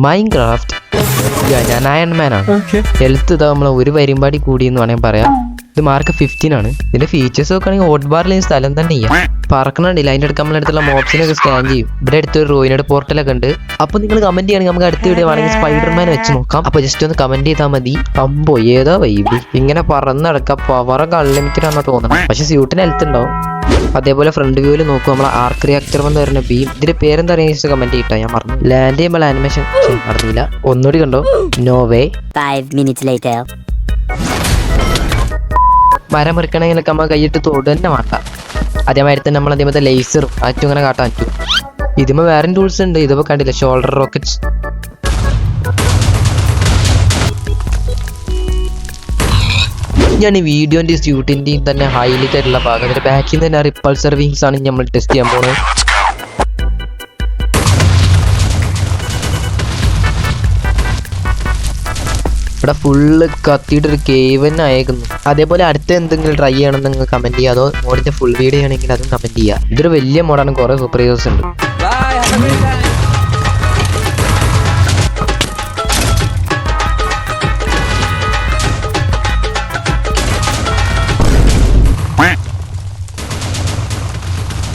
Minecraft. ഞാൻ അയൺമാനാണ്. Health ഇതാ നമ്മളെ ഒരു വരിമ്പാടി കൂടി എന്ന് വേണമെങ്കിൽ പറയാം. ഇത് മാർക്ക് 15 ആണ്. ഇതിന്റെ ഫീച്ചേഴ്സ് നോക്കുകയാണെങ്കിൽ ഹോട്ട് ബാറിൽ സ്ഥലം തന്നെ ചെയ്യാം. പറക്കണില്ല. അതിൻ്റെ അടുത്ത് നമ്മളടുത്തുള്ള മോപ്സിനൊക്കെ സ്കാൻ ചെയ്യും. ഇവിടെ അടുത്തൊരു റോയിനോട് പോർട്ടലൊക്കെ ഉണ്ട്. അപ്പോൾ നിങ്ങൾ കമന്റ് ചെയ്യുകയാണെങ്കിൽ നമുക്ക് അടുത്ത വീഡിയോ വേണമെങ്കിൽ സ്പൈഡർമാൻ വെച്ച് നോക്കാം. അപ്പോൾ ജസ്റ്റ് ഒന്ന് കമന്റ് ചെയ്താൽ മതി. അമ്പോ ഏതാ വൈബ്. ഇങ്ങനെ പറന്നടക്കാം. പവറൊക്കെ അൺലിമിറ്റഡ് ആണെന്ന് തോന്നണം. പക്ഷെ സ്യൂട്ടിന് ഹെൽത്ത് ഉണ്ടാവും. അതേപോലെ ഫ്രണ്ട് വ്യൂവിൽ നോക്കും നമ്മൾ ആർക്ക് റിയാക്ടർ എന്ന് പറയുന്ന ബീം. ഇതിന്റെ പേരെന്താ പറയുക കമന്റ് ചെയ്തിട്ടാ. ഞാൻ പറഞ്ഞു ലാൻഡ് ചെയ്യുമ്പോൾ ആനിമേഷൻ നടന്നില്ല. ഒന്നുകൂടി കണ്ടോ. No way. 5 minutes later. മരം മുറിക്കണമെങ്കിലൊക്കെ നമ്മൾ കൈയിട്ട് തോട് തന്നെ വേണ്ട. അതേമാതിരി തന്നെ നമ്മൾ അതേപോലെ ലേസറും ആറ്റും ഇങ്ങനെ കാട്ടാൻ പറ്റും. ഇതിപ്പോൾ വേറെ ടൂൾസ് ഉണ്ട്. ഇതിപ്പോൾ കണ്ടില്ല ഷോൾഡർ റോക്കറ്റ്സ്. ഞാൻ ഈ വീഡിയോന്റെ സ്യൂട്ടിന്റെയും തന്നെ ഹൈലൈറ്റ് ആയിട്ടുള്ള ഭാഗം അതിന്റെ ബാക്കിൽ നിന്ന് തന്നെ റിപ്പൾസർ വിങ്സ് ആണ് നമ്മൾ ടെസ്റ്റ് ചെയ്യാൻ പോകുന്നത്. ഇവിടെ ഫുള്ള് കത്തിയിട്ട് ഒരു കേവ് തന്നെ അയക്കുന്നു. അതേപോലെ അടുത്ത എന്തെങ്കിലും ട്രൈ ചെയ്യണമെന്ന് നിങ്ങൾ കമന്റ് ചെയ്യുക. അതോ മോഡിന്റെ ഫുൾ വീഡിയോ ആണെങ്കിൽ അതും കമന്റ് ചെയ്യുക. ഇതൊരു വലിയ മോഡാണ്. കുറെ സൂപ്പർ ഹീറോസ് ഉണ്ട്.